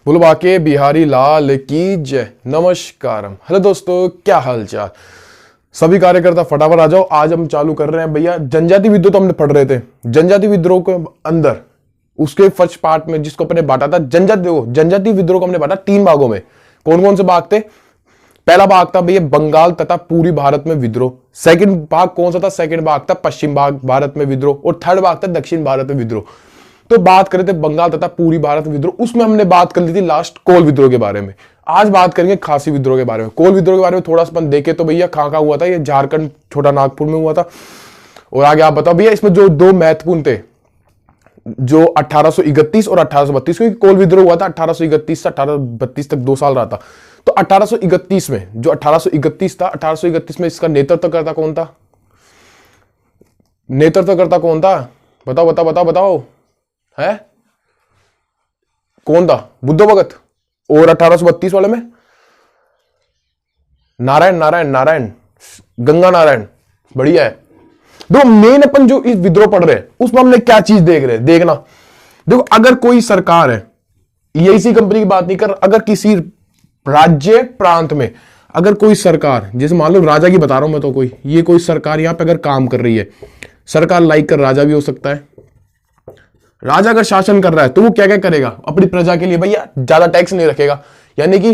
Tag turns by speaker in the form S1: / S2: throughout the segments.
S1: बोलो बाके बिहारी लाल की जय। नमस्कारम। हेलो दोस्तों, क्या हाल चाल सभी कार्यकर्ता, फटाफट आ जाओ। आज हम चालू कर रहे हैं भैया जनजाति विद्रोह। तो हमने पढ़ रहे थे जनजाति विद्रोह के अंदर, उसके फर्स्ट पार्ट में जिसको अपने बांटा था जनजाति विद्रोह को हमने बांटा 3 भागों में। कौन कौन से भाग थे? पहला भाग था भैया बंगाल तथा पूरी भारत में विद्रोह। सेकंड भाग कौन सा था? सेकंड भाग था पश्चिम भाग भारत में विद्रोह। और थर्ड भाग था दक्षिण भारत में विद्रोह। तो बात करें थे बंगाल तथा पूरी भारत विद्रोह, उसमें हमने बात कर ली थी लास्ट कोल विद्रोह के बारे में। आज बात करेंगे खासी विद्रोह के बारे में। कोल विद्रोह के बारे में थोड़ा सा देखे तो भैया कहां हुआ था? ये झारखंड छोटा नागपुर में हुआ था। और आगे आप बताओ भैया, इसमें जो 2 महत्वपूर्ण थे, जो 1831 और 1832, क्योंकि कोल विद्रोह हुआ था 1831 से 1832 तक 2 साल रहा था। तो 1831 में, जो 1831 था, 1831 में इसका नेतृत्वकर्ता कौन था? नेतृत्वकर्ता कौन था? बताओ बताओ बताओ बताओ, है कौन था? बुद्ध भगत। और 1832 वाले में नारायण गंगा नारायण। बढ़िया है। देखो मेन अपन जो इस विद्रोह पढ़ रहे हैं उसमें हमने क्या चीज देख रहे हैं, देखना। देखो अगर कोई सरकार है, ईआईसी कंपनी की बात नहीं कर, अगर किसी राज्य प्रांत में अगर कोई सरकार, जैसे मान लो राजा की बता रहा हूं मैं, तो कोई सरकार यहां पे अगर काम कर रही है, सरकार लाइक कर राजा भी हो सकता है। राजा अगर शासन कर रहा है तो वो क्या क्या करेगा अपनी प्रजा के लिए? भैया ज्यादा टैक्स नहीं रखेगा, यानी कि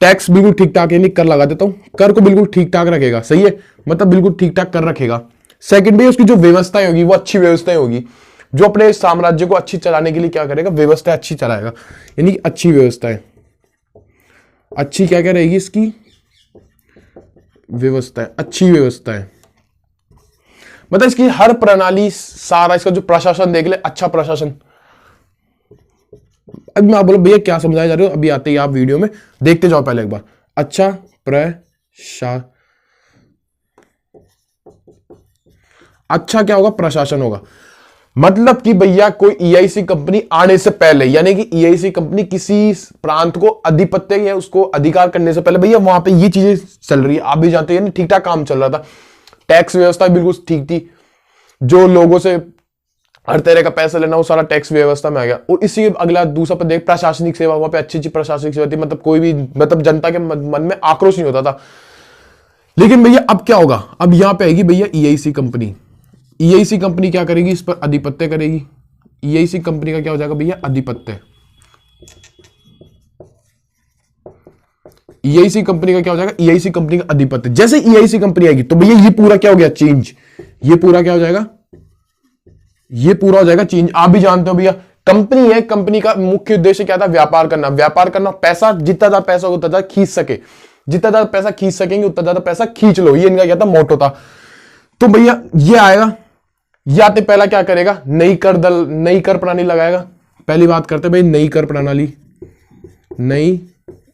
S1: टैक्स बिल्कुल ठीक ठाक, यानी कर लगा देता हूं, कर को बिल्कुल ठीक ठाक रखेगा। सही है, मतलब बिल्कुल ठीक ठाक कर रखेगा। सेकंड भी उसकी जो व्यवस्थाएं होगी वो अच्छी व्यवस्थाएं होगी। जो अपने साम्राज्य को अच्छी चलाने के लिए क्या करेगा? व्यवस्था अच्छी चलाएगा, यानी अच्छी व्यवस्थाएं। अच्छी क्या क्या रहेगी इसकी? व्यवस्थाएं, अच्छी व्यवस्थाएं। मतलब इसकी हर प्रणाली, सारा इसका जो प्रशासन देख ले, अच्छा प्रशासन। अब मैं आप बोलो भैया क्या समझाया जा रहे हो? अभी आते ही आप वीडियो में देखते जाओ पहले एक बार। अच्छा प्रशासन, अच्छा क्या होगा? प्रशासन होगा। मतलब कि भैया कोई ईआईसी कंपनी आने से पहले, यानी कि ईआईसी कंपनी किसी प्रांत को अधिपत्य या उसको अधिकार करने से पहले भैया वहां पे ये चीजें चल रही है, आप भी जानते हैं, ठीक ठाक काम चल रहा था। टैक्स व्यवस्था बिल्कुल ठीक थी। जो लोगों से हर तरह का पैसा लेना वो सारा टैक्स व्यवस्था में आ गया। और इसी अगला दूसरा पर देख प्रशासनिक सेवा, वहां पे अच्छी प्रशासनिक सेवा थी। मतलब कोई भी, मतलब जनता के मन में आक्रोश नहीं होता था। लेकिन भैया अब क्या होगा? अब यहां पे आएगी भैया ईआईसी कंपनी। ईआईसी कंपनी क्या करेगी? इस पर अधिपत्य करेगी। ईआईसी कंपनी का क्या हो जाएगा भैया? अधिपत्य। ईआईसी कंपनी का क्या हो जाएगा? ईआईसी कंपनी का अधिपत्य। जैसे ईआईसी कंपनी आएगी तो भैया ये पूरा क्या हो गया? चेंज। ये पूरा क्या हो जाएगा? ये पूरा हो जाएगा चेंज। आप भी जानते हो भैया कंपनी है, कंपनी का मुख्य उद्देश्य क्या था? व्यापार करना। व्यापार करना, पैसा जितना ज्यादा पैसा उतना ज्यादा खींच सके, जितना ज्यादा पैसा खींच सकेंगे उतना ज्यादा पैसा खींच लो, ये इनका क्या था? मोटो था। तो भैया ये आएगा, ये आते पहला क्या करेगा? नई कर प्रणाली लगाएगा। पहली बात करते भाई नई कर प्रणाली। नई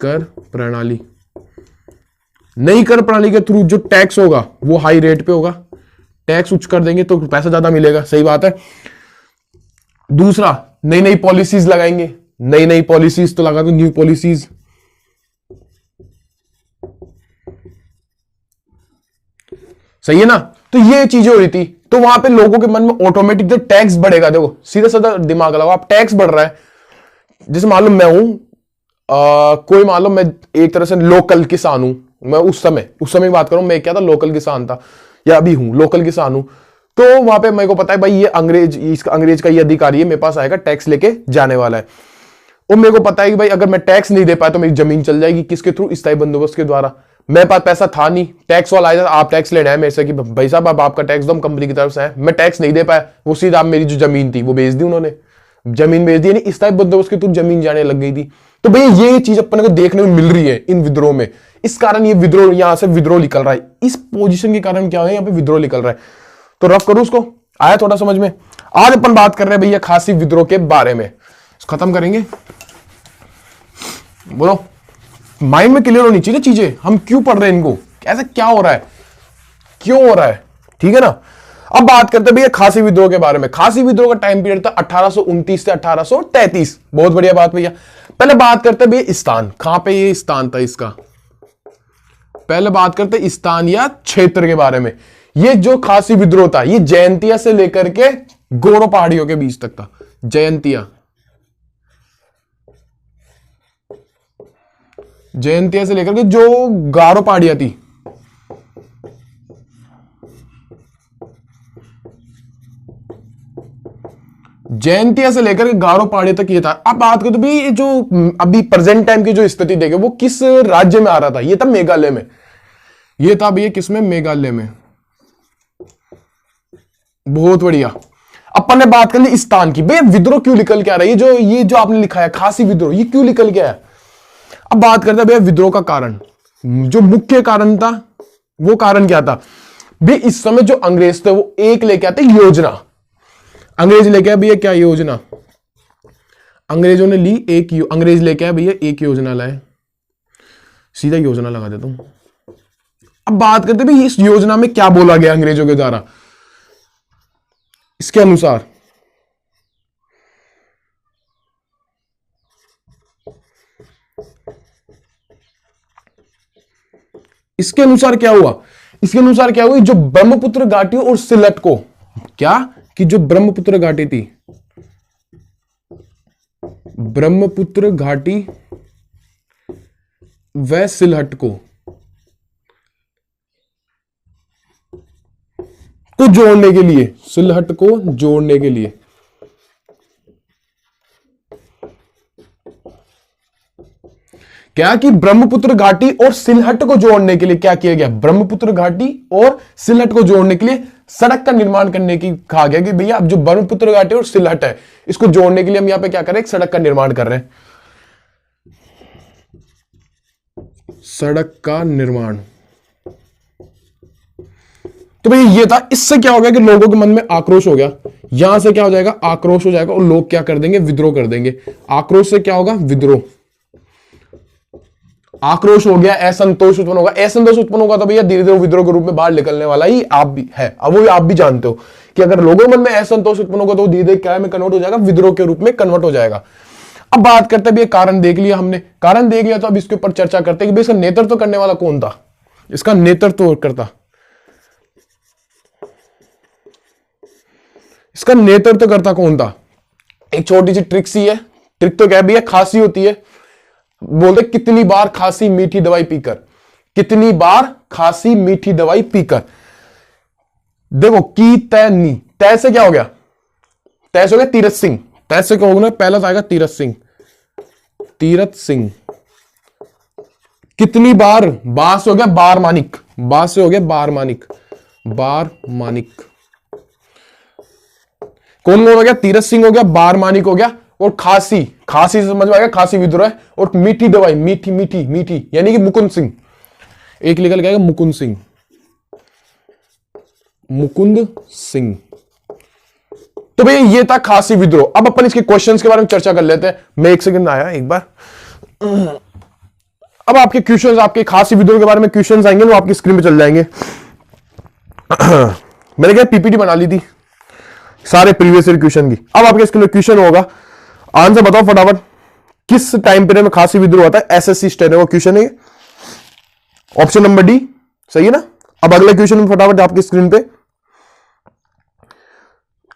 S1: कर प्रणाली, नई कर प्रणाली के थ्रू जो टैक्स होगा वो हाई रेट पे होगा। टैक्स उच्च कर देंगे तो पैसा ज्यादा मिलेगा। सही बात है। दूसरा, नई नई पॉलिसीज लगाएंगे। नई नई पॉलिसीज तो लगा दो, न्यू पॉलिसीज। सही है ना? तो ये चीजें हो रही थी। तो वहां पे लोगों के मन में ऑटोमेटिक जो टैक्स बढ़ेगा, देखो सीधा सीधा दिमाग लगाओ आप, टैक्स बढ़ रहा है। जैसे मान लो मैं हूं कोई, मान लो मैं एक तरह से लोकल किसान हूं। मैं उस समय की बात करूं, मैं क्या था? लोकल किसान था, या अभी हूं लोकल किसान हूं। तो वहां पे मेरे को पता है भाई ये अंग्रेज का ये अधिकारी है, मेरे पास आएगा, टैक्स लेके जाने वाला है। और मेरे को पता है कि भाई अगर मैं टैक्स नहीं दे पाया तो मेरी जमीन चल जाएगी। किसके थ्रू? स्थायी बंदोबस्त के द्वारा। मेरे पास पैसा था नहीं, टैक्स वाला आया, आप टैक्स लेना है मेरे से कि भाई साहब अब आपका टैक्स दो, हम कंपनी की तरफ से है। मैं टैक्स नहीं दे पाया, वो सीधा मेरी जो जमीन थी वो बेच दी उन्होंने। जमीन बेच दी, यानी स्थायी बंदोबस्त के थ्रू जमीन जाने लग गई थी। तो भैया ये चीज अपने को देखने में मिल रही है इन विद्रोह में। इस कारण ये विद्रोह, यहां से विद्रोह निकल रहा है। इस पोजीशन के कारण क्या है? यहां पे विद्रोह निकल रहा है। तो रफ करूं उसको, आया थोड़ा समझ में? आज अपन बात कर रहे हैं भैया खासी विद्रोह के बारे में, खत्म करेंगे। बोलो, माइंड में क्लियर होनी चाहिए चीजें, हम क्यों पढ़ रहे हैं इनको, ऐसा क्या हो रहा है, क्यों हो रहा है? ठीक है ना? अब बात करते हैं भैया खासी विद्रोह के बारे में। खासी विद्रोह का टाइम पीरियड था 1829 से 1833। बहुत बढ़िया बात भैया। पहले बात करते हैं भैया स्थान, कहां पे ये स्थान था इसका। पहले बात करते हैं स्थान या क्षेत्र के बारे में। ये जो खासी विद्रोह था ये जयंतिया से लेकर के गोरो पहाड़ियों के बीच तक था। जयंतिया, जयंतिया से लेकर के जो गारो पहाड़ियां थी, जयंतिया से लेकर के गारो पहाड़ियों तक ये था। अब बात करो तो भाई जो अभी प्रेजेंट टाइम की जो स्थिति देखे वो किस राज्य में आ रहा था, ये था मेघालय में। ये था भैया किसमें, मेघालय में। बहुत बढ़िया। अपन ने बात कर ली इस स्थान की, भैया विद्रोह क्यों निकल के आ रहा है, ये जो आपने लिखा है खासी विद्रोह, ये क्यों निकल के आया। अब बात करते हैं भैया विद्रोह का कारण। जो मुख्य कारण था वो कारण क्या था भैया, इस समय जो अंग्रेज थे वो एक लेके आते योजना। अंग्रेज लेके आया भैया क्या योजना, अंग्रेजों ने ली एक अंग्रेज लेके आया भैया एक योजना लाए, सीधा योजना लगा देता हूं। अब बात करते भैया इस योजना में क्या बोला गया अंग्रेजों के द्वारा। इसके अनुसार क्या हुआ, इसके अनुसार क्या हुआ, जो ब्रह्मपुत्र घाटी और सिलहट को, क्या कि जो ब्रह्मपुत्र घाटी थी, ब्रह्मपुत्र घाटी व सिलहट को जोड़ने के लिए, सिलहट को जोड़ने के लिए क्या कि ब्रह्मपुत्र घाटी और सिलहट को जोड़ने के लिए क्या किया गया, ब्रह्मपुत्र घाटी और सिलहट को जोड़ने के लिए सड़क का निर्माण करने की कहा गया कि भैया अब जो ब्रह्मपुत्र घाटी और सिलहट है इसको जोड़ने के लिए हम यहां पे क्या कर रहे हैं, एक सड़क का निर्माण कर रहे हैं, सड़क का निर्माण। तो भाई ये था, इससे क्या हो गया कि लोगों के मन में आक्रोश हो गया, यहां से क्या हो जाएगा, आक्रोश हो जाएगा और लोग क्या कर देंगे, विद्रोह कर देंगे। आक्रोश से क्या होगा, विद्रोह। आक्रोश हो गया, असंतोष उत्पन्न होगा, असंतोष उत्पन्न होगा तो भैया धीरे धीरे विद्रोह के रूप में बाहर निकलने वाला ही आप भी है। अब वो आप भी जानते हो कि अगर लोगों के मन में असंतोष उत्पन्न होगा तो धीरे धीरे क्या में कन्वर्ट हो जाएगा, विद्रोह के रूप में कन्वर्ट हो जाएगा। अब बात करते हैं भैया, कारण देख लिया हमने, कारण देख लिया तो अब इसके ऊपर चर्चा करते हैं कि इसका नेतृत्व करने वाला कौन था, इसका नेतृत्व करता, इसका नेतृत्व करता कौन था। एक छोटी सी ट्रिक सी है, ट्रिक तो क्या भैया, खांसी होती है, बोलते कितनी बार खांसी मीठी दवाई पीकर, कितनी बार खांसी मीठी दवाई पीकर। देखो की तय नी, तय से क्या हो गया, तय से हो गया तीरथ सिंह, तय से क्या होगा, पहला आएगा तीरथ सिंह, तीरथ सिंह। कितनी बार, बास हो गया बार मानिक, बास से हो गया बार मानिक, बार मानिक। कौन हो गया, तीरथ सिंह हो गया, बार मानिक हो गया, और खांसी, खांसी से समझ में आएगा खांसी विद्रोह है, और मीठी दवाई, मीठी मीठी मीठी यानी कि मुकुंद सिंह, एक निकल गया मुकुंद सिंह, मुकुंद सिंह। तो भैया ये था खांसी विद्रोह। अब अपन इसके क्वेश्चंस के बारे में चर्चा कर लेते हैं। मैं एक सेकंड आया एक बार। अब आपके क्वेश्चंस, आपके खांसी विद्रोह के बारे में क्वेश्चंस आएंगे, वो आपकी स्क्रीन पे चल जाएंगे। मैंने क्या पीपीटी बना ली थी सारे प्रीवियस ईयर क्वेश्चन की। अब आपके स्क्रीन पे क्वेश्चन होगा, आंसर बताओ फटाफट, किस टाइम पीरियड में खांसी विद्रोह होता है, एसएससी स्टेनो का क्वेश्चन है, ऑप्शन नंबर डी, सही है ना। अब अगले क्वेश्चन में फटाफट आपकी स्क्रीन पे,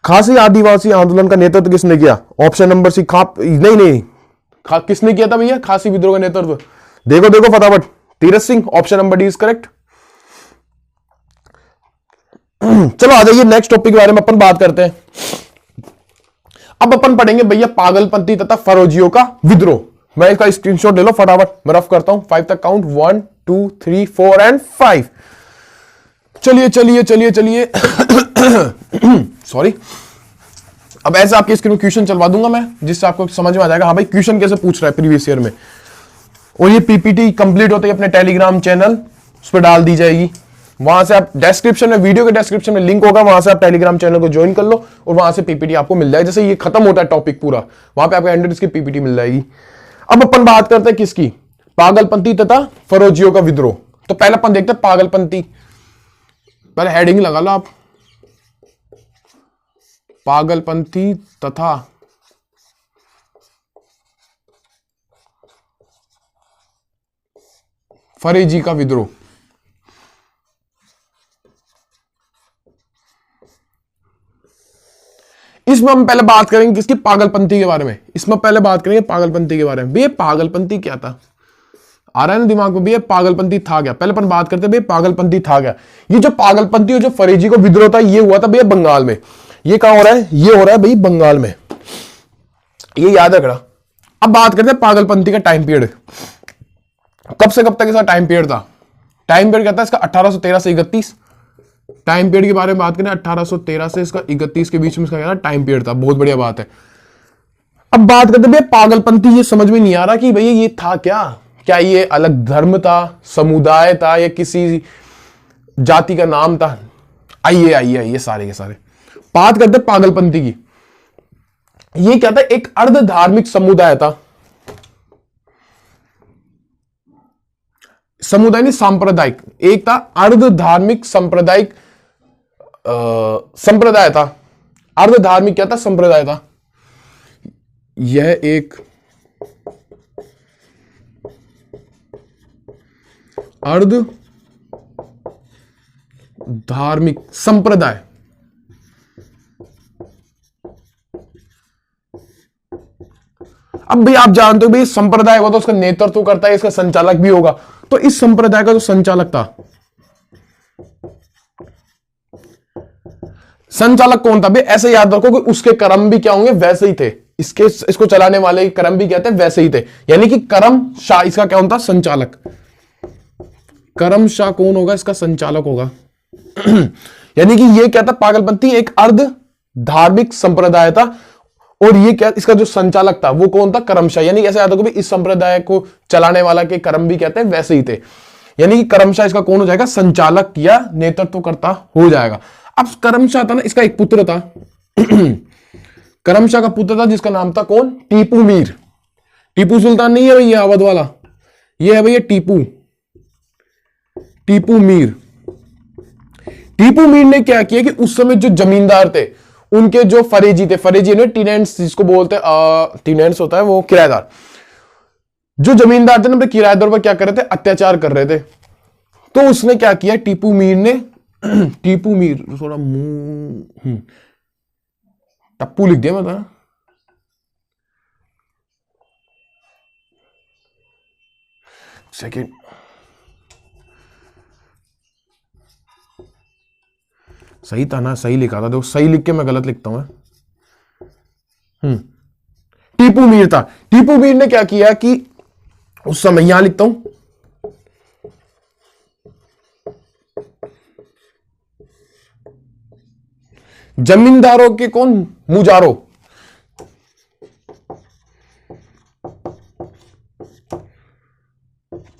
S1: खासी आदिवासी आंदोलन का नेतृत्व किसने किया, ऑप्शन नंबर सी, नहीं किसने किया था भैया खासी विद्रोह का नेतृत्व, देखो देखो फटाफट, Tirath Singh, option number D is correct. चलो आ जाइए नेक्स्ट टॉपिक के बारे में अपन बात करते हैं। अब अपन पढ़ेंगे भैया पागलपंथी तथा फरोजियों का विद्रोह। मैं इसका स्क्रीनशॉट ले लो फटाफट, मैं रफ करता हूं, 5 तक काउंट, 1 2 3 4 एंड 5। चलिए चलिए चलिए चलिए सॉरी। अब ऐसे आपके स्क्रीन में क्वेश्चन चलवा दूंगा मैं, जिससे आपको समझ में आ जाएगा हाँ भाई क्वेश्चन कैसे पूछ रहा है प्रीवियस ईयर में। और ये पीपीटी कंप्लीट होते ही अपने टेलीग्राम चैनल उस पर डाल दी जाएगी, वहां से आप डिस्क्रिप्शन में, वीडियो के डिस्क्रिप्शन में लिंक होगा, वहां से आप टेलीग्राम चैनल को ज्वाइन कर लो और वहां से पीपीटी आपको मिल जाएगी। जैसे ये खत्म होता है टॉपिक पूरा, वहां पे आपको एंड इसकी पीपीटी मिल जाएगी। अब अपन बात करते हैं किसकी, पागलपंथी तथा फरोजियों का विद्रोह। तो पहले अपन देखते हैं पागलपंथी, पहले हेडिंग लगा लो आप, पागलपंथी तथा फरेजी का विद्रोह। इसमें हम पहले बात करेंगे किसकी, पागलपंथी के बारे में। इसमें पहले बात करेंगे पागलपंथी के बारे में। ये पागलपंथी क्या था, आ रहा है ना दिमाग में भी, ये पागलपंथी था क्या? पहले अपन बात करते भैया पागलपंथी था क्या। ये जो पागलपंथी और जो फरेजी को विद्रोह था, ये हुआ था भैया बंगाल में। ये कहां हो रहा है? ये हो रहा है भाई बंगाल में, ये याद रखना। अब बात करते हैं पागलपंथी का टाइम पीरियड, कब से कब तक इसका टाइम पीरियड था। टाइम पीरियड कहता है इसका 1813 से 31। टाइम पीरियड के बारे में बात करें 1813 से इसका 31 के बीच में इसका टाइम पीरियड था। बहुत बढ़िया बात है। अब बात करते भैया पागलपंथी, ये समझ में नहीं आ रहा कि भैया ये था क्या? क्या ये अलग धर्म था, समुदाय था, या किसी जाति का नाम था? आइए आइए आइए सारे के सारे बात करते पागलपंथी की। ये क्या था? एक अर्ध धार्मिक समुदाय था, समुदाय नहीं सांप्रदायिक, एक था अर्ध धार्मिक सांप्रदायिक संप्रदाय था। अर्ध धार्मिक क्या था? संप्रदाय था। यह एक अर्ध धार्मिक संप्रदाय, अब भाई आप जानते हो भाई संप्रदाय होगा तो उसका नेतृत्व करता है, इसका संचालक भी होगा। तो इस संप्रदाय का जो संचालक था, संचालक कौन था भाई? ऐसे याद रखो कि उसके कर्म भी क्या होंगे? वैसे ही थे। इसको चलाने वाले के कर्म भी क्या थे? वैसे ही थे। यानी कि कर्म शाह इसका क्या होता? संचालक। कर्म शाह कौन होगा? इसका संचालक होगा। यानी कि ये क्या था? पागलपंथी एक अर्ध धार्मिक संप्रदाय था, और ये क्या, इसका जो संचालक था वो कौन था? कर्मशाह। यानी ऐसे याद रखो इस संप्रदाय को चलाने वाला के कर्म भी कहते हैं वैसे ही थे। यानी कि कर्मशाह इसका कौन हो जाएगा? संचालक या नेतृत्वकर्ता हो जाएगा। अब कर्मशाह था ना, इसका एक पुत्र था। कर्मशाह का पुत्र था जिसका नाम था कौन? टीपू मीर। टीपू सुल्तान नहीं है भैया अवध वाला, ये है भैया टीपू, टीपू मीर। टीपू मीर ने क्या किया कि उस समय जो जमींदार थे उनके जो फरेजी थे, फरेजी ने टीनेंट्स जिसको बोलते हैं, टीनेंट्स होता है वो किराएदार, जो जमींदार थे ना किराएदार पर क्या कर रहे थे? अत्याचार कर रहे थे। तो उसने क्या किया? टीपू मीर ने टीपू मीर थोड़ा मुंह टप्पू लिख दिया मैं था। सेकेंड, सही था ना? सही लिखा था, देखो सही लिख के मैं गलत लिखता हूं। टीपू मीर था। टीपू मीर ने क्या किया कि उस समय, यहां लिखता हूं, जमींदारों के कौन? मुजारों,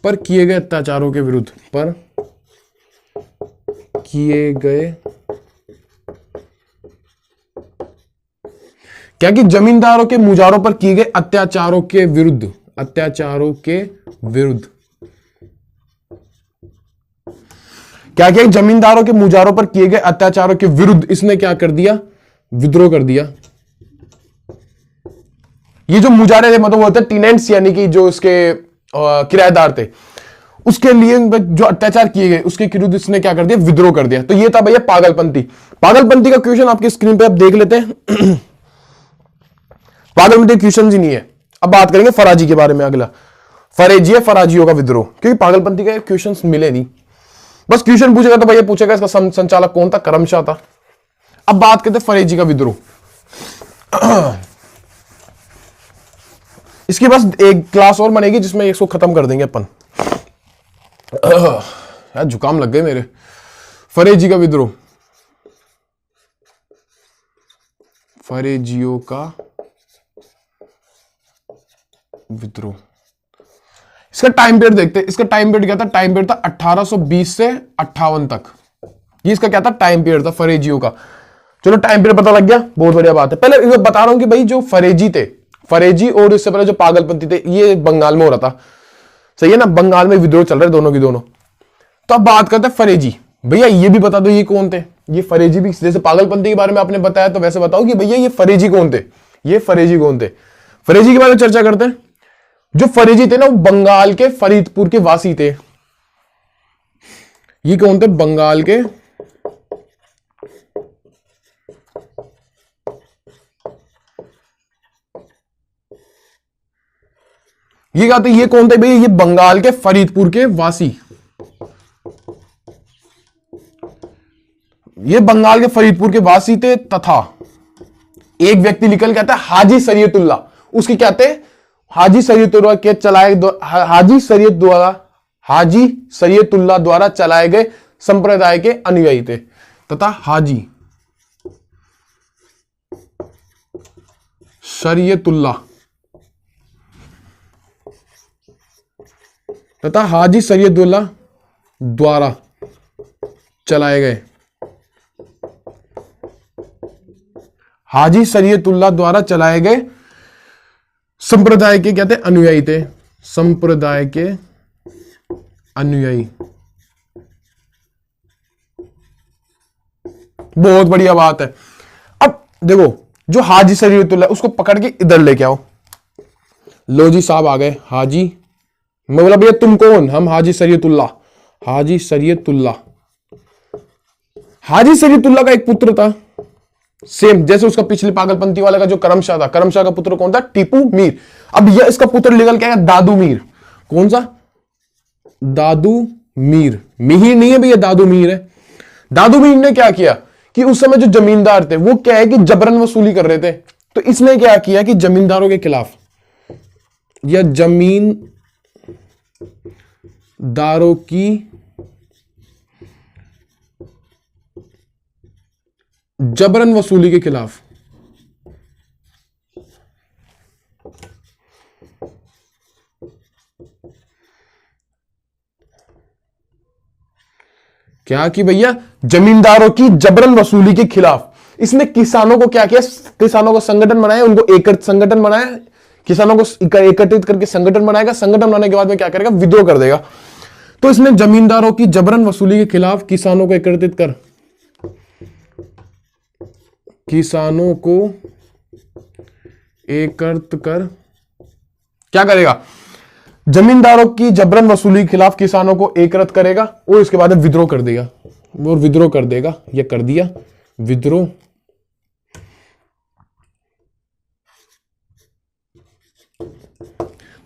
S1: पर किए गए अत्याचारों के विरुद्ध, पर किए गए क्या कि जमींदारों के मुजारों पर किए गए अत्याचारों के विरुद्ध, अत्याचारों के विरुद्ध क्या किया? जमींदारों के मुजारों पर किए गए अत्याचारों के विरुद्ध इसने क्या कर दिया? विद्रोह कर दिया। ये जो मुजारे थे मतलब होते टीनेंट्स, यानी कि जो इसके किराएदार थे, उसके लिए जो अत्याचार किए गए उसके विरुद्ध इसने क्या कर दिया? विद्रोह कर दिया। तो ये था भैया पागलपंथी। पागलपंथी का क्वेश्चन आपकी स्क्रीन पे आप देख लेते हैं। पागलपंथी क्वेश्चन ही नहीं है। अब बात करेंगे फराजी के बारे में। अगला फरेजी है, फराजियों का विद्रोह, क्योंकि पागलपंथी के क्वेश्चन मिले नहीं। बस क्वेश्चन पूछेगा तो भैया पूछेगा इसका संचालक कौन था? कर्मशाह था। अब बात करते हैं फरेजी का विद्रोह। इसके पास एक क्लास और बनेगी जिसमें इसको खत्म कर देंगे अपन। यार जुकाम लग गए मेरे। फरेजी का विद्रोह, फरेजियों का विद्रोह, इसका टाइम पीरियड देखते हैं। इसका टाइम पीरियड क्या था? टाइम पीरियड था 1820 से 58 तक। ये इसका क्या था? टाइम पीरियड था फरेजियों का। चलो टाइम पीरियड पता लग गया, बहुत बढ़िया बात है। पहले मैं बता रहा हूं कि भाई जो फरेजी थे, फरेजी और इससे पहले जो पागलपंथी थे, ये बंगाल में हो रहा था। सही है ना? बंगाल में विद्रोह चल रहे दोनों की दोनों। तो अब बात करते हैं फरेजी। भैया ये भी बता दो ये कौन थे? ये फरेजी भी, जैसे पागलपंथी के बारे में आपने बताया तो वैसे बताओ कि भैया ये फरेजी कौन थे? ये फरेजी कौन थे? फरेजी के बारे में चर्चा करते हैं। जो फरेजी थे ना वो बंगाल के फरीदपुर के वासी थे। ये कौन थे? बंगाल के ये क्या होता है, ये कौन थे भैया, ये बंगाल के फरीदपुर के वासी, ये बंगाल के फरीदपुर के वासी थे। तथा एक व्यक्ति निकल के आता है हाजी शरीयतुल्लाह, उसकी क्या थे, हाजी शरीयतुल्लाह के चलाए, हाजी शरीयतुल्लाह द्वारा चलाए गए संप्रदाय के अनुयायी थे। तथा हाजी शरीयतुल्लाह द्वारा चलाए गए, हाजी शरीयतुल्लाह द्वारा चलाए गए संप्रदाय के क्या थे, अनुयायी थे, संप्रदाय के अनुयायी। बहुत बढ़िया बात है। अब देखो जो हाजी शरीयतुल्लाह, उसको पकड़ के इधर लेके आओ। लो जी साहब आ गए हाजी, मैं बोला भैया तुम कौन, हम हाजी शरीयतुल्लाह। हाजी शरीयतुल्लाह, हाजी शरीयतुल्लाह का एक पुत्र था, सेम जैसे उसका पिछले पागलपंथी वाला का जो करमशाह था, करमशाह का पुत्र कौन था, टीपू मीर। अब यह इसका पुत्र निकल के आया दादू मीर। कौन सा, दादू मीर, मिहिर नहीं है भैया, दादू मीर है। दादू मीर ने क्या किया कि उस समय जो जमींदार थे वो क्या है कि जबरन वसूली कर रहे थे, तो इसने क्या किया कि जमींदारों के खिलाफ या जमींदारों की जबरन वसूली के खिलाफ क्या कि भैया, जमींदारों की जबरन वसूली के खिलाफ इसने किसानों को क्या किया, किसानों का संगठन बनाया, उनको एकत्र संगठन बनाया, किसानों को एकत्रित करके संगठन बनाएगा, संगठन बनाने के बाद में क्या करेगा, विद्रोह कर देगा। तो इसने जमींदारों की जबरन वसूली के खिलाफ किसानों को एकत्रित कर, किसानों को एकत्र कर क्या करेगा, जमींदारों की जबरन वसूली के खिलाफ किसानों को एकत्र करेगा और इसके बाद विद्रोह कर देगा, और विद्रोह कर देगा, यह कर दिया विद्रोह।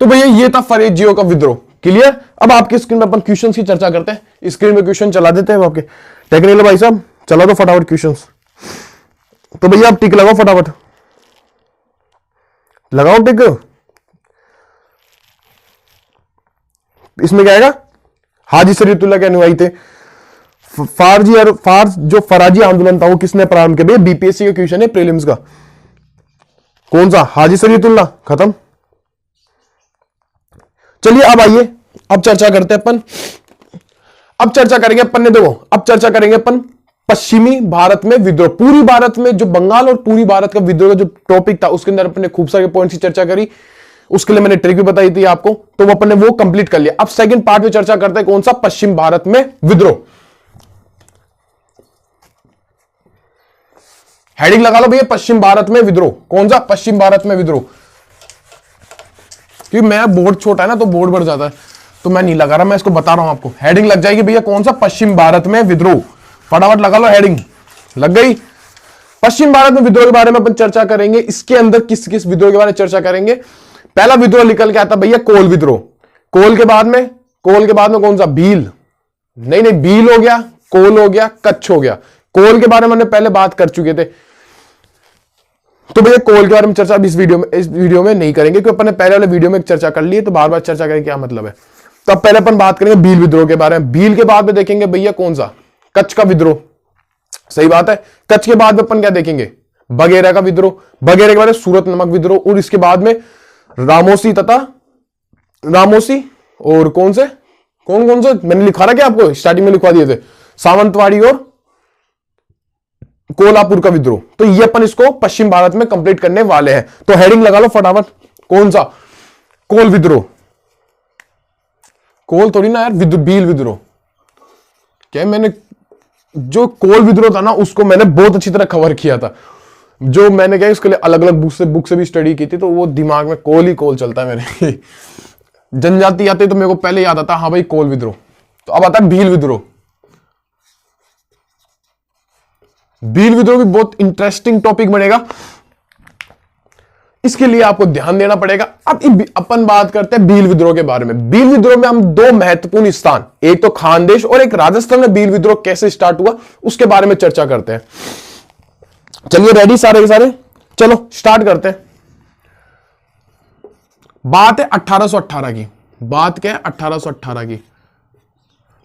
S1: तो भैया ये था फरेजियो का विद्रोह। क्लियर। अब आपके स्क्रीन में अपन क्वेश्चंस की चर्चा करते हैं। स्क्रीन में क्वेश्चन चला देते हैं आपके। टेक्निकल भाई साहब चला दो फटाफट क्वेश्चंस। तो भैया आप टिक लगाओ, फटाफट लगाओ टिक। इसमें क्या आएगा, हाजी शरीयतुल्लाह के अनुयायी थे। फराजी आंदोलन था वो किसने प्रारंभ किया, भैया बीपीएससी का क्वेश्चन है प्रीलिम्स का। कौन सा, हाजी शरीयतुल्लाह। खत्म। चलिए अब आइए, अब चर्चा करते हैं अपन। अब चर्चा करेंगे अपन ने, देखो अब चर्चा करेंगे अपन पश्चिमी भारत में विद्रोह। पूरी भारत में जो बंगाल और पूरी भारत का विद्रोह का जो टॉपिक था उसके अंदर अपन ने खूब सारे पॉइंट्स की चर्चा करी। उसके लिए मैंने ट्रिक भी बताई थी आपको, तो वो अपन ने वो कंप्लीट कर लिया। अब सेकंड पार्ट में चर्चा करते हैं कौन सा, पश्चिम भारत में विद्रोह। हेडिंग लगा लो भैया, पश्चिम भारत में विद्रोह। कौन सा, पश्चिम भारत में विद्रोह। क्योंकि मैं बोर्ड छोटा है ना तो बोर्ड बढ़ जाता है, तो मैं नहीं लगा रहा, मैं इसको बता रहा हूं आपको। हेडिंग लग जाएगी भैया, कौन सा, पश्चिम भारत में विद्रोह। फटाफट लगा लो, हेडिंग लग गई। पश्चिम भारत में विद्रोह के बारे में अपन चर्चा करेंगे। इसके अंदर किस किस विद्रोह के बारे में चर्चा करेंगे। पहला विद्रोह निकल के आता भैया कोल विद्रोह। कोल के बाद में कौन सा, भील नहीं, भील हो गया, कोल हो गया, कच्छ हो गया। कोल के बारे में हमने पहले बात कर चुके थे, तो भैया कोल के बारे में चर्चा अब इस वीडियो में नहीं करेंगे, क्योंकि अपन ने पहले वाले वीडियो में चर्चा कर ली है, तो बार बार चर्चा करें क्या मतलब है। तो अब पहले अपन बात करेंगे भील विद्रोह के बारे में। भील के बाद में देखेंगे भैया कौन सा, कच्छ का विद्रोह। सही बात है। कच्छ के बाद में अपन क्या देखेंगे, बगेरा का विद्रोह। बगेरा के बाद सूरत नमक विद्रोह, और इसके बाद में रामोसी और कौन से मैंने लिखा रहा क्या आपको, स्टार्टिंग में लिखवा दिए थे, सावंतवाड़ी और कोल्हापुर का विद्रोह। तो ये अपन इसको पश्चिम भारत में कंप्लीट करने वाले हैं। तो हेडिंग लगा लो फटाफट, कौन सा, कोल विद्रोह। कोल थोड़ी ना यार, भील विद्रोह। क्या मैंने जो कोल विद्रोह था ना उसको मैंने बहुत अच्छी तरह कवर किया था। जो मैंने क्या इसके लिए अलग अलग बुक से भी स्टडी की थी, तो वो दिमाग में कोल ही कोल चलता है मेरे। जनजाति आते तो मेरे को पहले याद आता, हाँ भाई कोल विद्रोह। तो अब आता है भील विद्रोह। भील विद्रोह भी बहुत इंटरेस्टिंग टॉपिक बनेगा। इसके लिए आपको ध्यान देना पड़ेगा। अब अपन बात करते हैं भील विद्रोह के बारे में। भील विद्रोह में हम दो महत्वपूर्ण स्थान, एक तो खानदेश और एक राजस्थान में भील विद्रोह कैसे स्टार्ट हुआ उसके बारे में चर्चा करते हैं। चलिए रेडी सारे के सारे, चलो स्टार्ट करते हैं। बात है 1818 की। बात क्या है? 1818 की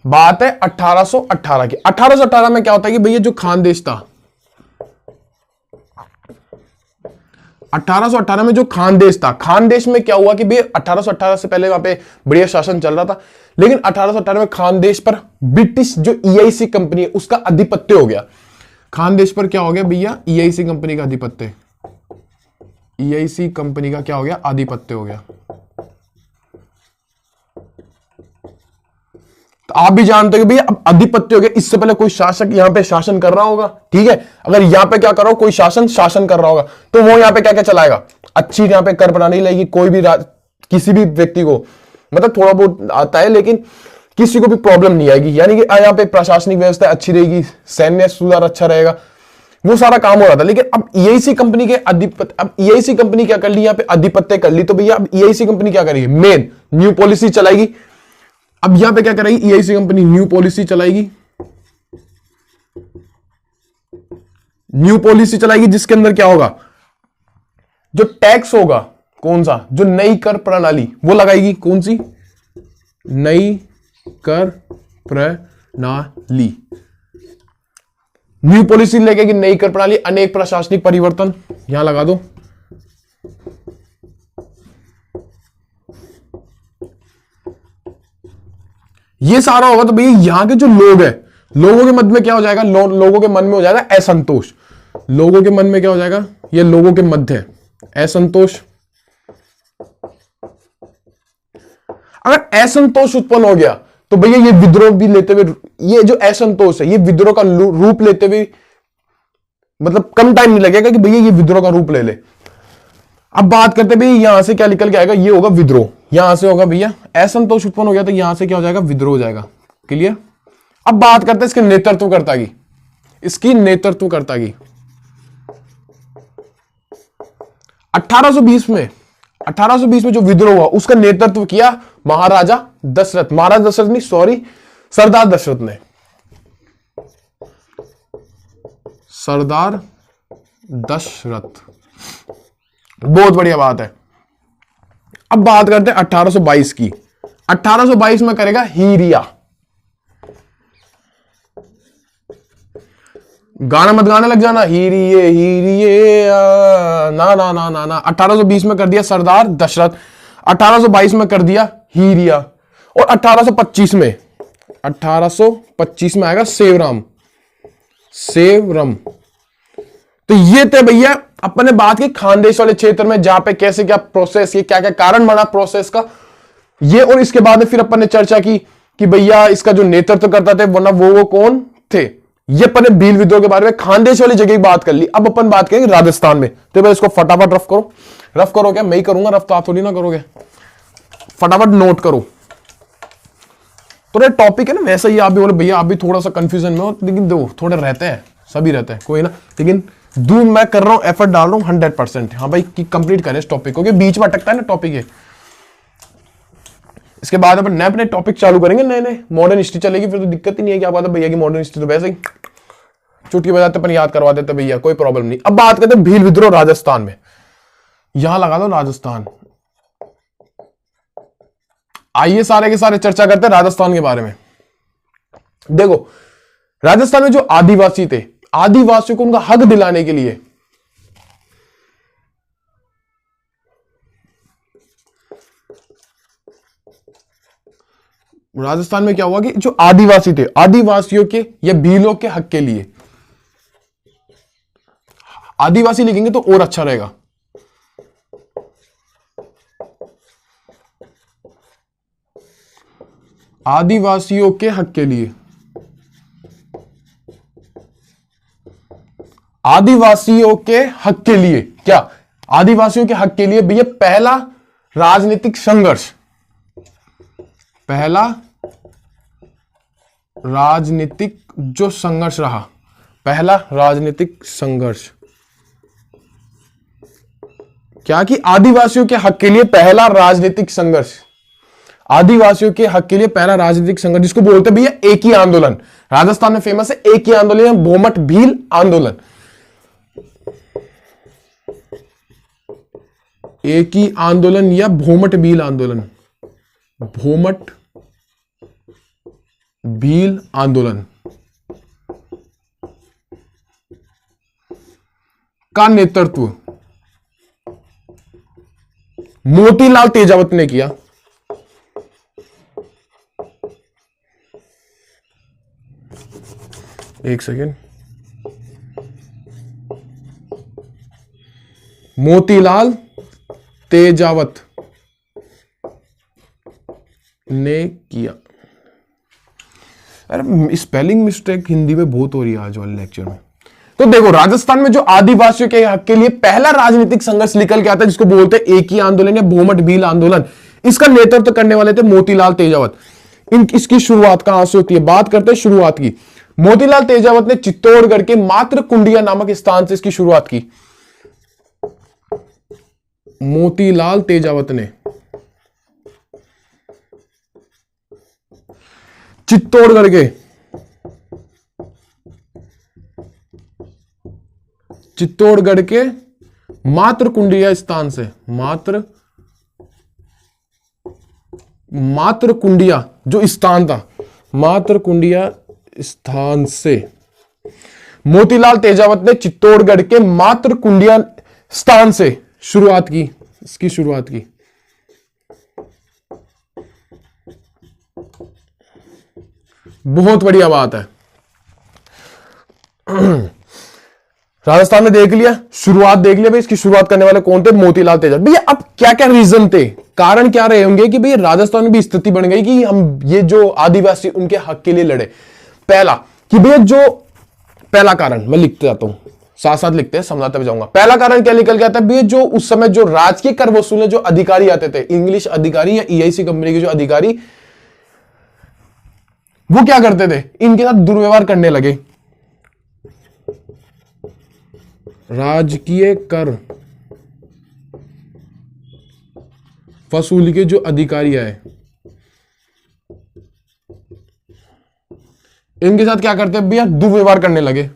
S1: बात है। 1818 की। 1818 में क्या होता है कि भैया जो खानदेश था, 1818 में जो खानदेश था, खानदेश में क्या हुआ कि भैया 1818 से पहले वहां पे बढ़िया शासन चल रहा था, लेकिन 1818 में खानदेश पर ब्रिटिश जो ईआईसी कंपनी है उसका आधिपत्य हो गया। खानदेश पर क्या हो गया भैया? ईआईसी कंपनी का आधिपत्य। ईआईसी कंपनी का क्या हो गया? आधिपत्य हो गया। तो आप भी जानते हो कि भैया अब आधिपत्य हो गया, इससे पहले कोई शासक यहां पे शासन कर रहा होगा, ठीक है। अगर यहां पे क्या कर रहा हो, कोई शासन कर रहा होगा, तो वो यहां पे क्या क्या चलाएगा? अच्छी यहां पे कर प्रणाली लगेगी। कोई भी किसी भी व्यक्ति को मतलब थोड़ा बहुत आता है, लेकिन किसी को भी प्रॉब्लम नहीं आएगी। यानी कि यहाँ पे प्रशासनिक व्यवस्था अच्छी रहेगी, सैन्य सुधार अच्छा रहेगा, वो सारा काम हो रहा था। लेकिन अब ईआईसी कंपनी के अब ईआईसी कंपनी क्या कर ली? यहाँ पे आधिपत्य कर ली। तो भैया अब ईआईसी कंपनी क्या करेगी? मेन न्यू पॉलिसी चलाएगी। अब यहां पे क्या करेगी? ईआईसी कंपनी न्यू पॉलिसी चलाएगी। न्यू पॉलिसी चलाएगी जिसके अंदर क्या होगा? जो टैक्स होगा, कौन सा? जो नई कर प्रणाली वो लगाएगी। कौन सी? नई कर प्रणाली। न्यू पॉलिसी लगेगी, नई कर प्रणाली, अनेक प्रशासनिक परिवर्तन, यहां लगा दो। ये सारा होगा तो भैया यहां के जो लोग हैं, लोगों के मन में क्या हो जाएगा? लोगों के मन में हो जाएगा असंतोष। लोगों के मन में क्या हो जाएगा? ये लोगों के मध्य है असंतोष। अगर असंतोष उत्पन्न हो गया तो भैया ये विद्रोह भी लेते हुए, ये जो असंतोष है ये विद्रोह का रूप लेते हुए मतलब कम टाइम नहीं लगेगा कि भैया ये विद्रोह का रूप ले ले। अब बात करते भैया यहां से क्या निकल के आएगा? ये होगा विद्रोह। यहां से होगा भैया असंतोष उत्पन्न हो गया तो यहां से क्या हो जाएगा? विद्रोह हो जाएगा। क्लियर? अब बात करते हैं इसके नेतृत्वकर्ता की। इसकी नेतृत्वकर्ता की 1820 में जो विद्रोह हुआ उसका नेतृत्व किया महाराजा दशरथ। महाराजा दशरथ नहीं, सॉरी, सरदार दशरथ ने। सरदार दशरथ, बहुत बढ़िया बात है। अब बात करते हैं 1822 की। 1822 में करेगा हीरिया। गाना मत गाने लग जाना, हीरिये हीरिये ना ना ना ना ना। 1820 में कर दिया सरदार दशरथ, 1822 में कर दिया हीरिया, और 1825 में आएगा सेवराम। तो ये थे भैया अपन ने बात की खानदेश वाले क्षेत्र में, जहां पे कैसे क्या प्रोसेस, ये क्या क्या कारण बना प्रोसेस का ये। और इसके बाद में फिर अपन ने चर्चा की कि भैया इसका जो नेतृत्व करता थे वरना वो कौन थे। ये अपन ने भील विद्रोह के बारे में खानदेश वाली जगह की बात कर ली। अब अपन बात करेंगे राजस्थान में। तो भाई इसको फटाफट रफ करो। क्या मैं ही करूंगा रफ? तो आप थोड़ी ना करोगे, फटाफट नोट करो। तो टॉपिक है ना वैसा ही, आप भी बोले भैया आप भी थोड़ा सा कंफ्यूजन में हो, लेकिन दो थोड़े रहते हैं, सभी रहते हैं, कोई ना, लेकिन मैं कर रहा हूं, एफर्ट डाल रहा हूं 100%। हाँ भाई कि कंप्लीट करें इस टॉपिक को, बीच में अटकता है ना टॉपिक है। इसके बाद अपन नए अपने टॉपिक चालू करेंगे, नए मॉडर्न हिस्ट्री चलेगी, फिर तो दिक्कत ही नहीं है। क्या बात है भैया की मॉडर्न हिस्ट्री तो वैसे ही चुटकी बजाते अपन याद करवा देते भैया, कोई प्रॉब्लम नहीं। अब बात करते हैं भील विद्रोह राजस्थान में। यहां लगा दो राजस्थान। आइए सारे के सारे चर्चा करते हैं राजस्थान के बारे में। देखो राजस्थान में जो आदिवासी थे, आदिवासियों को उनका हक दिलाने के लिए राजस्थान में क्या हुआ कि जो आदिवासी थे, आदिवासियों के या भीलों के हक के लिए, आदिवासी लिखेंगे तो और अच्छा रहेगा। आदिवासियों के हक के लिए, आदिवासियों के हक के लिए क्या? आदिवासियों के हक के लिए भैया पहला राजनीतिक संघर्ष, पहला राजनीतिक जो संघर्ष रहा, पहला राजनीतिक संघर्ष क्या कि आदिवासियों के हक के लिए पहला राजनीतिक संघर्ष, आदिवासियों के हक के लिए पहला राजनीतिक संघर्ष जिसको बोलते हैं भैया एक ही आंदोलन, राजस्थान में फेमस है एक ही आंदोलन या भोमट भील आंदोलन। एक ही आंदोलन या भोमट भील आंदोलन, भोमट भील आंदोलन का नेतृत्व मोतीलाल तेजावत ने किया। एक सेकेंड, मोतीलाल तेजावत ने किया। अरे स्पेलिंग मिस्टेक हिंदी में बहुत हो रही है आज वाले लेक्चर में। तो देखो राजस्थान में जो आदिवासियों के हक के लिए पहला राजनीतिक संघर्ष निकल के आता है जिसको बोलते हैं एक ही आंदोलन या भोमट भील आंदोलन, इसका नेतृत्व करने वाले थे मोतीलाल तेजावत। इसकी शुरुआत कहां से होती है, बात करते हैं शुरुआत की। मोतीलाल तेजावत ने चित्तौड़गढ़ के मात्र कुंडिया नामक स्थान से इसकी शुरुआत की। मोतीलाल तेजावत ने चित्तौड़गढ़ के मात्र कुंडिया स्थान से, मात्र कुंडिया जो स्थान था, मात्र कुंडिया स्थान से मोतीलाल तेजावत ने चित्तौड़गढ़ के मात्र कुंडिया स्थान से शुरुआत की, इसकी शुरुआत की। बहुत बढ़िया बात है। राजस्थान में देख लिया, शुरुआत देख लिया भाई, इसकी शुरुआत करने वाले कौन थे, मोतीलाल तेजावत। भैया अब क्या क्या रीजन थे, कारण क्या रहे होंगे कि भाई राजस्थान में भी स्थिति बन गई कि हम ये जो आदिवासी उनके हक के लिए लड़े। पहला कि भैया जो पहला कारण मैं लिखते जाता हूं, साथ साथ लिखते हैं, समझाते हुए जाऊंगा। पहला कारण क्या निकल के आता है भैया, जो उस समय जो राजकीय कर वसूलने जो अधिकारी आते थे, इंग्लिश अधिकारी या ईआईसी कंपनी के जो अधिकारी, वो क्या करते थे, इनके साथ दुर्व्यवहार करने लगे। राजकीय कर वसूली के जो अधिकारी आए, इनके साथ क्या करते भैया, दुर्व्यवहार करने लगे।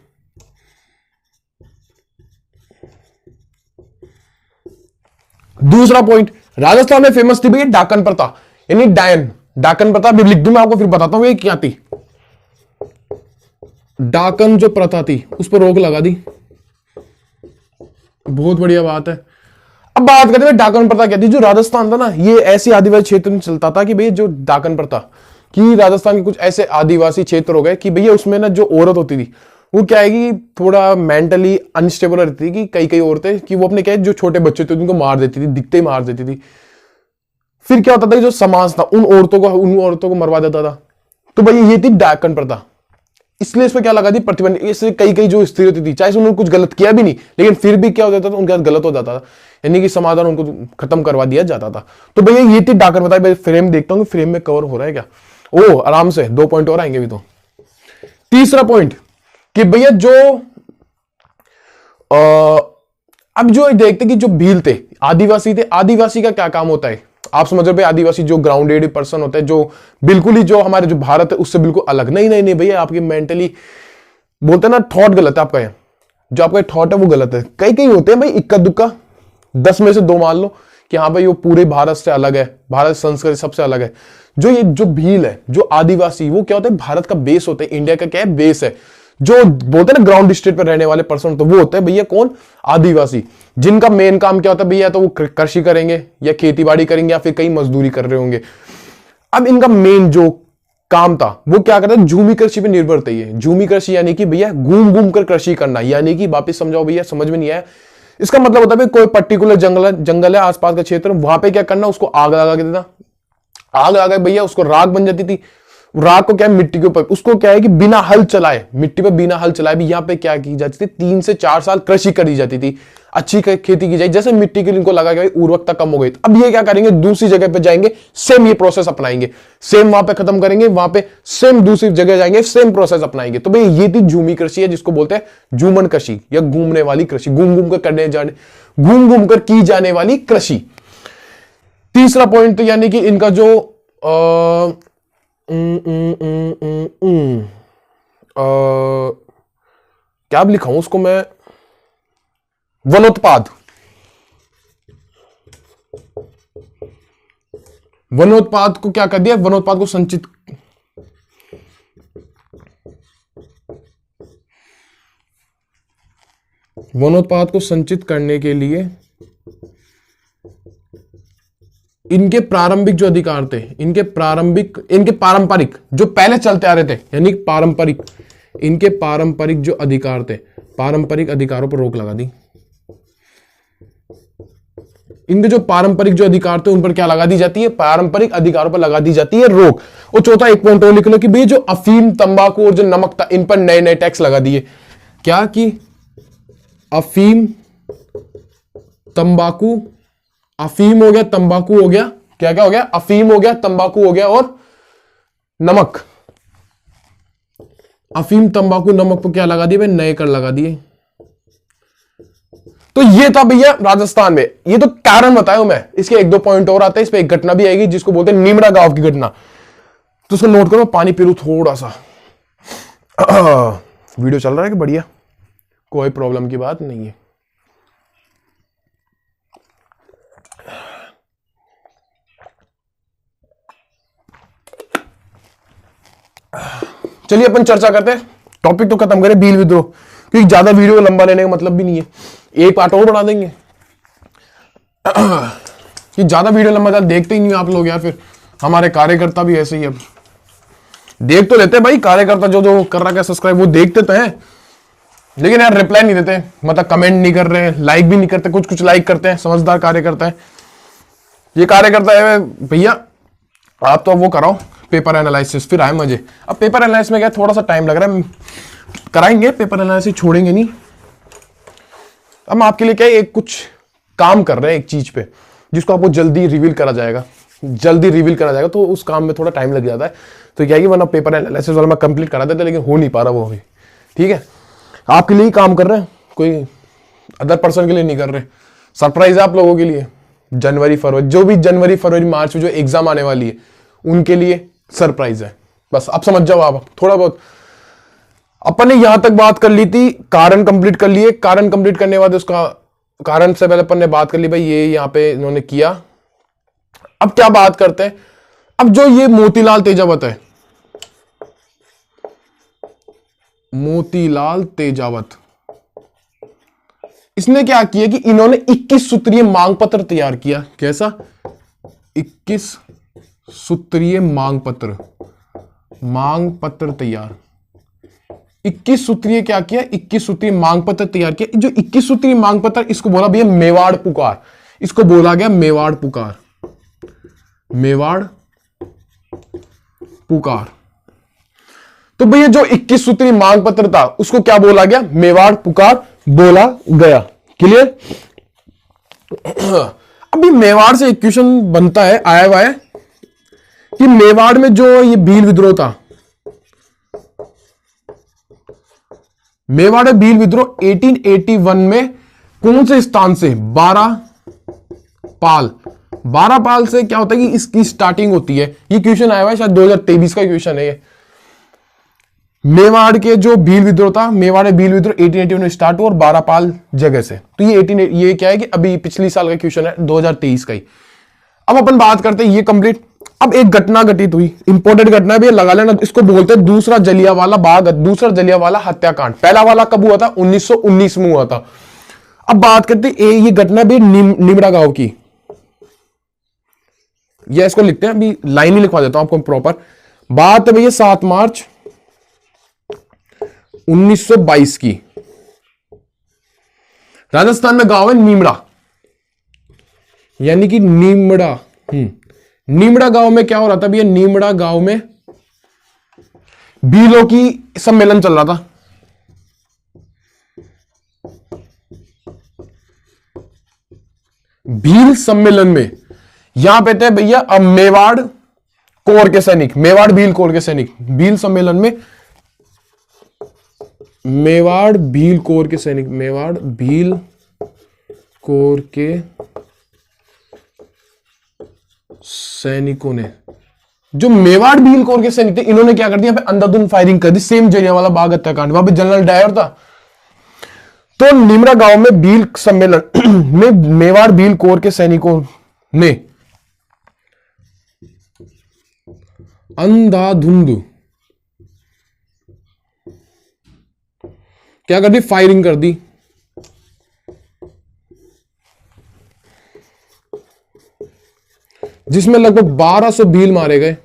S1: दूसरा पॉइंट, राजस्थान में फेमस थी भैया डाकन प्रथा, यानी डायन, डाकन प्रथा भी लिख दूं मैं आपको, फिर बताता हूं ये क्या थी। डाकन जो प्रथा थी उस पर रोक लगा दी, बहुत बढ़िया बात है। अब बात करते हैं डाकन प्रथा क्या थी। जो राजस्थान था ना, ये ऐसे आदिवासी क्षेत्र में चलता था कि भैया जो डाकन प्रथा कि राजस्थान के कुछ ऐसे आदिवासी क्षेत्र हो गए कि भैया उसमें ना जो औरत होती थी वो क्या है कि थोड़ा मेंटली अनस्टेबल रहती थी, कि कई औरतें कि वो अपने क्या है जो छोटे बच्चे थे उनको मार देती थी, दिखते ही मार देती थी। फिर क्या होता था कि जो समाज था उन औरतों को मरवा देता था। तो भाई ये थी डाकन प्रथा, इसलिए इस पर क्या लगा दी, प्रतिबंध। इससे कई जो स्त्री होती थी, चाहे उन्होंने कुछ गलत किया भी नहीं, लेकिन फिर भी क्या हो जाता था, उनके साथ गलत हो जाता था, यानी कि समाधान उनको खत्म करवा दिया जाता था। तो भैया ये थी डाकन प्रथा। भाई फ्रेम देखता हूँ, फ्रेम में कवर हो रहा है क्या, ओ आराम से 2 पॉइंट और आएंगे भी। तो तीसरा पॉइंट कि भैया जो अब जो देखते कि जो भील थे, आदिवासी थे, आदिवासी का क्या काम होता है आप समझ रहे भाई, आदिवासी जो ग्राउंडेड पर्सन होता है, जो बिल्कुल ही जो हमारे जो भारत है उससे बिल्कुल अलग। नहीं भैया, आपकी मेंटली बोलते हैं ना, थॉट गलत है आपका, है जो आपका थॉट है वो गलत है। कई होते हैं भाई इक्का दुक्का, 10 में से 2 मान लो कि हाँ भाई वो पूरे भारत से अलग है, भारत संस्कृति सबसे अलग है। ये जो भील है, जो आदिवासी, वो क्या होता है, भारत का बेस होता है, इंडिया का क्या है, बेस है। जो बोलते हैं ना ग्राउंड स्टेट पर रहने वाले पर्सन, तो वो होते हैं भैया कौन, आदिवासी, जिनका मेन काम क्या होता है भैया, तो वो कृषि करेंगे या खेती बाड़ी करेंगे या फिर कहीं मजदूरी कर रहे होंगे। अब इनका मेन जो काम था वो क्या करता है, झूमी कृषि पे निर्भर था। ये झूमी कृषि यानी कि भैया घूम कर कृषि करना, यानी कि वापिस समझाओ भैया, समझ में नहीं आया। इसका मतलब होता है कोई पर्टिकुलर जंगल है आसपास का क्षेत्र, वहां पे क्या करना, उसको आग लगा के देना। आग लगा भैया उसको राख बन जाती थी। राख को क्या है, मिट्टी के ऊपर, उसको क्या है कि बिना हल चलाए, मिट्टी पे बिना हल चलाए भी यहाँ पे क्या की जाती थी, 3 से 4 साल कृषि करी जाती थी, अच्छी खेती की जाए। जैसे मिट्टी के लिए इनको लगा कि उर्वरकता कम हो गई, तो अब ये क्या करेंगे, दूसरी जगह पे जाएंगे, सेम ये प्रोसेस अपनाएंगे, सेम वहां पे खत्म करेंगे, वहां पे सेम दूसरी जगह जाएंगे, सेम प्रोसेस अपनाएंगे। तो भाई ये थी झूमी कृषि है, जिसको बोलते हैं झूमन कृषि या घूमने वाली कृषि, घूम कर करने जाने घूम घूम कर की जाने वाली कृषि। तीसरा पॉइंट यानी कि इनका जो क्या लिखाऊं उसको मैं, वनोत्पाद। वनोत्पाद को क्या कर दिया, वनोत्पाद को संचित, वनोत्पाद को संचित करने के लिए इनके प्रारंभिक जो अधिकार थे, इनके पारंपरिक जो पहले चलते आ रहे थे, यानी पारंपरिक, इनके पारंपरिक जो अधिकार थे, पारंपरिक अधिकारों पर रोक लगा दी। इनके जो पारंपरिक जो अधिकार थे उन पर क्या लगा दी जाती है, पारंपरिक अधिकारों पर लगा दी जाती है रोक। और चौथा एक पॉइंट और लिख लो कि भाई जो अफीम, तंबाकू और जो नमक था, इन पर नए नए टैक्स लगा दिए। क्या कि अफीम, तंबाकू, अफीम हो गया, तंबाकू हो गया, क्या क्या हो गया, अफीम हो गया, तंबाकू हो गया और नमक। अफीम, तंबाकू, नमक पर क्या लगा दिए भाई, नए कर लगा दिए। तो ये था भैया राजस्थान में। ये तो कारण बताया मैं, इसके एक दो पॉइंट और आते हैं, इस पे एक घटना भी आएगी जिसको बोलते हैं नीमड़ा गांव की घटना। तो उसको नोट करो, पानी पी लूं थोड़ा सा। वीडियो चल रहा है कि बढ़िया, कोई प्रॉब्लम की बात नहीं है। चलिए अपन चर्चा करते हैं, टॉपिक तो खत्म करें, भील विद्रोह, क्योंकि ज्यादा वीडियो लंबा लेने का मतलब भी नहीं है, एक पार्ट और बढ़ा देंगे कि ज्यादा वीडियो लंबा देखते ही नहीं आप लोग यार। फिर हमारे कार्यकर्ता भी ऐसे ही, अब देख तो लेते भाई, कार्यकर्ता जो जो कर रहा है सब्सक्राइब वो देखते तो हैं, लेकिन यार रिप्लाई नहीं देते, मतलब कमेंट नहीं कर रहे, लाइक भी नहीं करते, कुछ कुछ लाइक करते हैं, समझदार कार्यकर्ता है ये कार्यकर्ता है भैया। आप तो वो कराओ पेपर एनालिसिस, फिर आए मजे। अब पेपर एनालिसिस में क्या थोड़ा सा टाइम लग रहा है, कराएंगे पेपर एनालिसिस, छोड़ेंगे नहीं। हम आपके लिए क्या एक कुछ काम कर रहे हैं एक चीज पे, जिसको आपको जल्दी रिवील करा जाएगा, जल्दी रिवील करा जाएगा, तो उस काम में थोड़ा टाइम लग जाता है। तो क्या है कि वरना पेपर एनालिसिस वाला मैं कंप्लीट करा देता, लेकिन हो नहीं पा रहा वो अभी। ठीक है, आपके लिए ही काम कर रहे हैं, कोई अदर पर्सन के लिए नहीं कर रहे। सरप्राइज है आप लोगों के लिए, जनवरी फरवरी, जो भी जनवरी फरवरी मार्च में जो एग्जाम आने वाली है उनके लिए सरप्राइज है। बस अब समझ जाओ आप थोड़ा बहुत। अपन ने यहां तक बात कर ली थी, कारण कंप्लीट कर लिए, कारण कंप्लीट करने के बाद उसका कारण से पहले अपन ने बात कर ली भाई ये यहां पे इन्होंने किया। अब क्या बात करते हैं, अब जो ये मोतीलाल तेजावत है, मोतीलाल तेजावत, इसने क्या किया कि इन्होंने 21 सूत्रीय मांग पत्र तैयार किया। कैसा, 21 सूत्रीय मांग पत्र तैयार। 21 सूत्रीय क्या किया, 21 सूत्रीय मांग पत्र तैयार किया। जो 21 सूत्रीय मांग पत्र, इसको बोला भैया मेवाड़ पुकार, इसको बोला गया मेवाड़ पुकार, मेवाड़ पुकार। तो भैया जो 21 सूत्रीय मांग पत्र था उसको क्या बोला गया, मेवाड़ पुकार बोला गया। क्लियर। अभी मेवाड़ से एक क्वेश्चन बनता है, आया हुआ है कि मेवाड़ में जो ये भील विद्रोह था, मेवाड़ भील विद्रोह 1881 में कौन से स्थान से, 12 पाल से क्या होता है कि इसकी स्टार्टिंग होती है। ये क्वेश्चन आया हुआ है, शायद 2023 का क्वेश्चन है ये। मेवाड़ के जो भील विद्रोह था, मेवाड़ भील विद्रोह 1881 में स्टार्ट हुआ और 12 पाल जगह से। तो ये क्या है कि अभी पिछली साल का क्वेश्चन है, 2023 का ही। अब अपन बात करते हैं ये कंप्लीट। अब एक घटना घटित हुई, इंपॉर्टेंट घटना भी लगा लेना, इसको बोलते हैं दूसरा जलियांवाला बाग, दूसरा जलियांवाला हत्याकांड। पहला वाला कब हुआ था, 1919 में हुआ था। अब बात करते हैं ये घटना भी नीमड़ा गांव की। ये इसको लिखते हैं, अभी लाइन ही लिखवा देता हूं आपको प्रॉपर। बात है भैया 7 मार्च 1922 की। राजस्थान में गांव है नीमड़ा, यानी कि नीमड़ा। नीमड़ा गांव में क्या हो रहा था भैया, नीमड़ा गांव में भीलों की सम्मेलन चल रहा था। भील सम्मेलन में यहां पे थे भैया अब मेवाड़ कोर के सैनिक, मेवाड़ भील कोर के सैनिक। भील सम्मेलन में मेवाड़ भील कोर के सैनिक, मेवाड़ भील कोर के सैनिकों ने, जो मेवाड़ भील कोर के सैनिक थे, इन्होंने क्या कर दिया, यहाँ पे अंधाधुंध फायरिंग कर दी, सेम जलियांवाला बाग हत्याकांड, वहां पे जनरल डायर था। तो निमरा गांव में भील सम्मेलन में मेवाड़ भील कोर के सैनिकों ने अंधाधुंध क्या कर दी, फायरिंग कर दी। जिसमें लगभग 1200 भील मारे गए।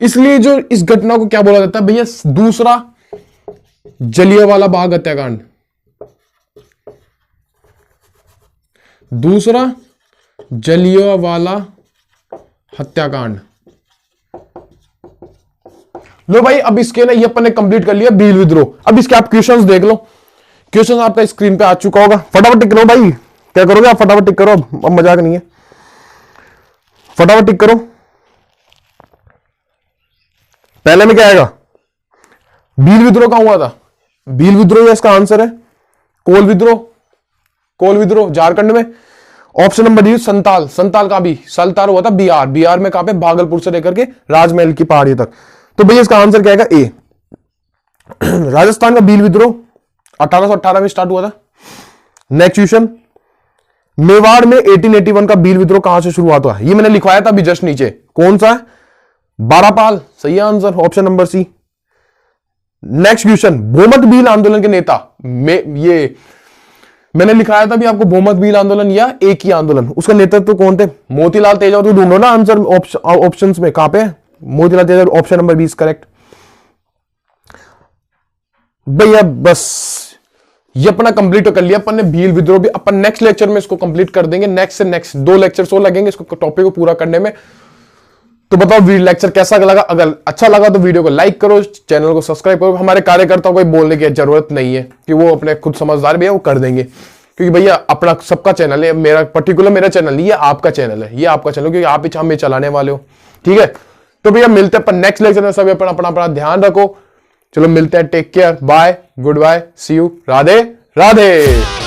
S1: इसलिए जो इस घटना को क्या बोला जाता है भैया, दूसरा जलियांवाला बाग हत्याकांड। दूसरा जलियांवाला हत्याकांड। लो भाई, अब इसके ना ये अपन ने कंप्लीट कर लिया भील विद्रोह। अब इसके आप क्वेश्चंस देख लो, क्वेश्चन आपका स्क्रीन पे आ चुका होगा, फटाफट टिक करो भाई। क्या करोगे आप, फटाफट टिक करो, अब मजाक नहीं है, फटाफट टिक करो। पहले में क्या आएगा, भील विद्रोह कहां हुआ था, भील विद्रोह इसका आंसर है। कोल विद्रोह, कोल विद्रोह झारखंड में। Option number D Santal, Santal का भी सल्तार हुआ था बिहार, बिहार में कहां पे, भागलपुर से लेकर के राजमहल की पहाड़ी तक। तो भैया इसका आंसर क्या आएगा, ए। राजस्थान का भील विद्रोह 1818 में स्टार्ट हुआ था। नेक्स्ट क्वेश्चन, मेवाड़ में 1881 का भील विद्रोह कहां से शुरुआत हुआ, ये मैंने लिखवाया था अभी जस्ट नीचे, कौन सा है, बारापाल, सही है answer, option number C. Next question, Bhumat Bhil आंदोलन के नेता ये मैंने लिखाया था भी आपको, भूमत भील आंदोलन या एक ही आंदोलन, उसका नेतृत्व तो कौन थे, मोतीलाल तेजावत। तो ढूंढो ना आंसर ऑप्शंस में, कहां पे Motilal Tejawat, option number 20 correct. भैया बस ये अपना कंप्लीट कर लिया अपन ने भील विद्रोह भी। अपन नेक्स्ट लेक्चर में इसको कंप्लीट कर देंगे, नेक्स्ट से नेक्स्ट 2 लेक्चर्स और लगेंगे इसको टॉपिक को पूरा करने में। तो बताओ वीडियो लेक्चर कैसा लगा, अगर अच्छा लगा तो वीडियो को लाइक करो, चैनल को सब्सक्राइब करो। हमारे कार्यकर्ताओं को बोलने की जरूरत नहीं है कि वो अपने खुद समझदार भी है, वो कर देंगे, क्योंकि भैया अपना सबका चैनल है, मेरा पर्टिकुलर मेरा चैनल नहीं है, आपका चैनल है, ये आपका चैनल, क्योंकि आप ही हमें चलाने वाले हो, ठीक है। तो भैया मिलते हैं अपन नेक्स्ट लेक्चर में, सभी अपना ध्यान रखो। चलो मिलते हैं, take care, bye, good bye, see you, Radhe Radhe.